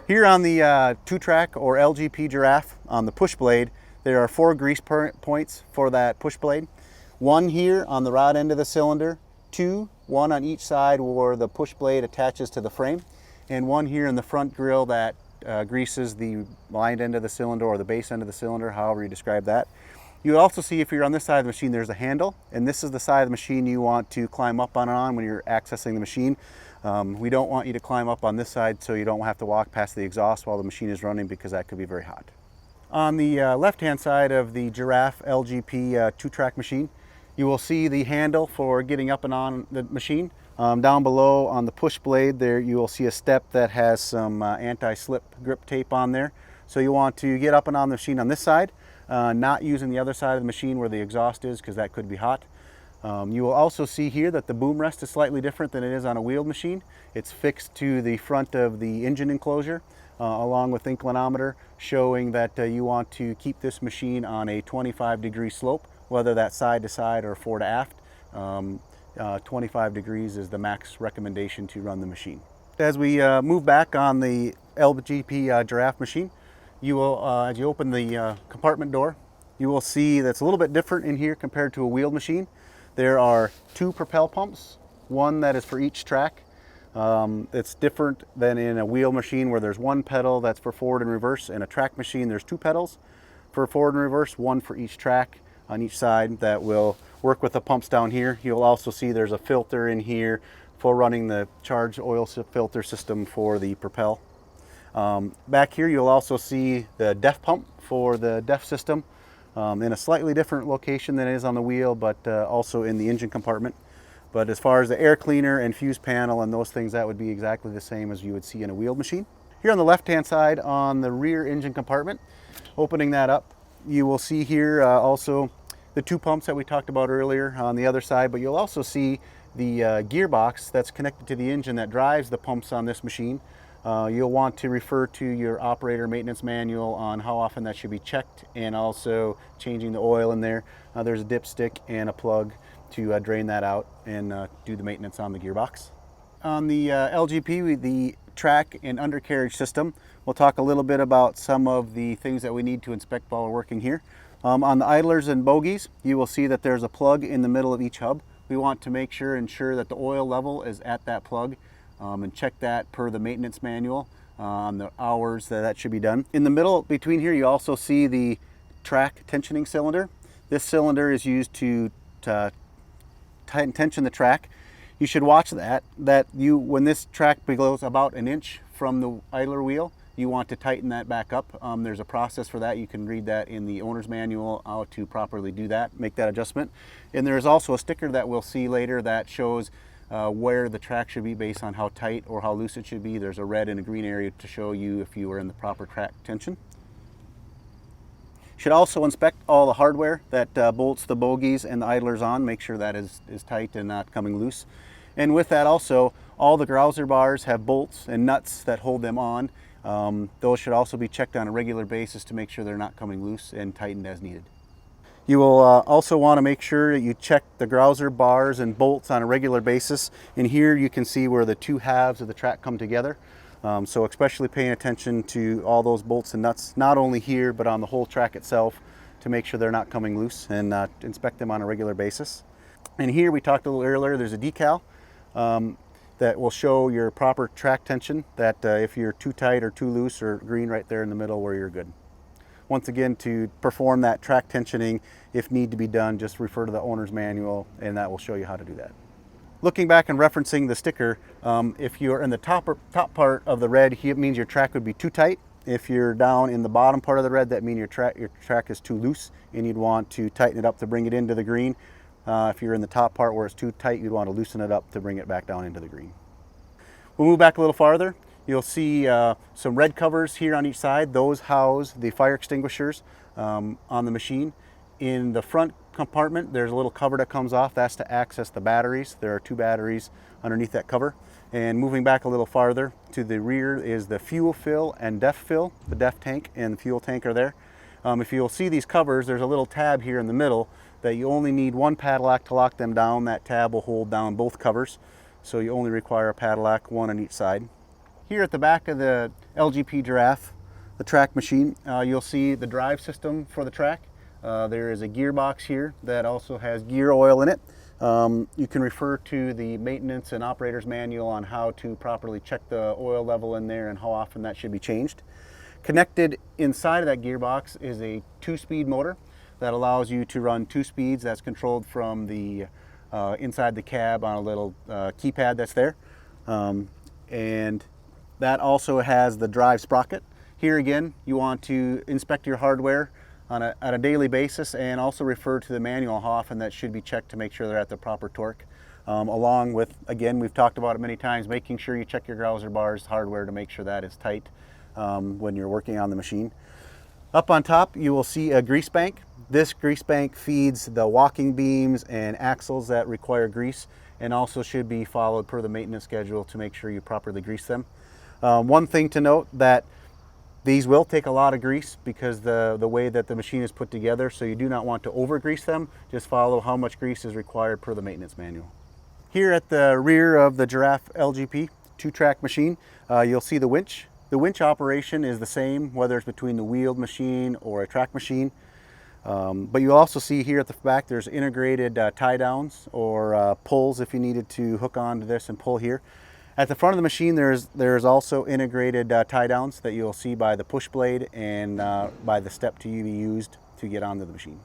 Here on the 2-track or LGP Jarraff on the push blade, there are 4 grease points for that push blade. 1 here on the rod end of the cylinder, 2, 1 on each side where the push blade attaches to the frame, and 1 here in the front grill that greases the lined end of the cylinder or the base end of the cylinder, however you describe that. You also see, if you're on this side of the machine, there's a handle, and this is the side of the machine you want to climb up on and on when you're accessing the machine. We don't want you to climb up on this side so you don't have to walk past the exhaust while the machine is running, because that could be very hot. On the left-hand side of the Jarraff LGP 2-track machine, you will see the handle for getting up and on the machine. Down below on the push blade there, you will see a step that has some anti-slip grip tape on there. So you want to get up and on the machine on this side, not using the other side of the machine where the exhaust is, because that could be hot. You will also see here that the boom rest is slightly different than it is on a wheeled machine. It's fixed to the front of the engine enclosure, along with inclinometer, showing that you want to keep this machine on a 25-degree slope, whether that's side to side or fore to aft. 25 degrees is the max recommendation to run the machine. As we move back on the LGP Jarraff machine, you will, as you open the compartment door, you will see that's a little bit different in here compared to a wheeled machine. There are 2 propel pumps, 1 that is for each track. It's different than in a wheel machine where there's 1 pedal that's for forward and reverse. In a track machine, there's 2 pedals for forward and reverse, 1 for each track on each side that will work with the pumps down here. You'll also see there's a filter in here for running the charged oil filter system for the Propel. Back here you'll also see the DEF pump for the DEF system, in a slightly different location than it is on the wheel, but also in the engine compartment. But as far as the air cleaner and fuse panel and those things, that would be exactly the same as you would see in a wheeled machine. Here on the left-hand side on the rear engine compartment, opening that up, you will see here also the 2 pumps that we talked about earlier on the other side, but you'll also see the gearbox that's connected to the engine that drives the pumps on this machine. You'll want to refer to your operator maintenance manual on how often that should be checked, and also changing the oil in there. There's a dipstick and a plug to drain that out and do the maintenance on the gearbox. On the LGP, the track and undercarriage system, we'll talk a little bit about some of the things that we need to inspect while we're working here. On the idlers and bogies, you will see that there's a plug in the middle of each hub. We want to ensure that the oil level is at that plug, and check that per the maintenance manual on the hours that should be done. In the middle between here, you also see the track tensioning cylinder. This cylinder is used to tension the track. You should watch when this track goes about 1 inch from the idler wheel, you want to tighten that back up. There's a process for that. You can read that in the owner's manual, how to properly do that, make that adjustment. And there's also a sticker that we'll see later that shows where the track should be based on how tight or how loose it should be. There's a red and a green area to show you if you are in the proper track tension. Should also inspect all the hardware that bolts the bogies and the idlers on. Make sure that is tight and not coming loose. And with that also, all the grouser bars have bolts and nuts that hold them on. Those should also be checked on a regular basis to make sure they're not coming loose and tightened as needed. You will also want to make sure that you check the grouser bars and bolts on a regular basis. And here you can see where the 2 halves of the track come together. So especially paying attention to all those bolts and nuts, not only here, but on the whole track itself, to make sure they're not coming loose, and inspect them on a regular basis. And here we talked a little earlier, there's a decal that will show your proper track tension, that if you're too tight or too loose, or green right there in the middle where you're good. Once again, to perform that track tensioning, if need to be done, just refer to the owner's manual and that will show you how to do that. Looking back and referencing the sticker, if you're in the top part of the red, it means your track would be too tight. If you're down in the bottom part of the red, that means your track is too loose and you'd want to tighten it up to bring it into the green. If you're in the top part where it's too tight, you'd want to loosen it up to bring it back down into the green. We'll move back a little farther. You'll see some red covers here on each side. Those house the fire extinguishers on the machine. In the front compartment, there's a little cover that comes off. That's to access the batteries. There are 2 batteries underneath that cover. And moving back a little farther to the rear is the fuel fill and DEF fill. The DEF tank and the fuel tank are there. If you'll see these covers, there's a little tab here in the middle that you only need 1 padlock to lock them down. That tab will hold down both covers. So you only require a padlock, 1 on each side. Here at the back of the LGP Jarraff, the track machine, you'll see the drive system for the track. There is a gearbox here that also has gear oil in it. You can refer to the maintenance and operator's manual on how to properly check the oil level in there and how often that should be changed. Connected inside of that gearbox is a 2-speed motor that allows you to run 2 speeds. That's controlled from the inside the cab on a little keypad that's there. And that also has the drive sprocket. Here again, you want to inspect your hardware on a daily basis and also refer to the manual how often that should be checked to make sure they're at the proper torque. Along with, again, we've talked about it many times, making sure you check your grouser bars hardware to make sure that is tight when you're working on the machine. Up on top, you will see a grease bank. This grease bank feeds the walking beams and axles that require grease, and also should be followed per the maintenance schedule to make sure you properly grease them. One thing to note, that these will take a lot of grease because the way that the machine is put together, so you do not want to over grease them. Just follow how much grease is required per the maintenance manual. Here at the rear of the Jarraff LGP 2-track machine, you'll see the winch. The winch operation is the same whether it's between the wheeled machine or a track machine. But you'll also see here at the back there's integrated tie downs or pulls if you needed to hook onto this and pull here. At the front of the machine there's also integrated tie downs that you'll see by the push blade and by the step to be used to get onto the machine.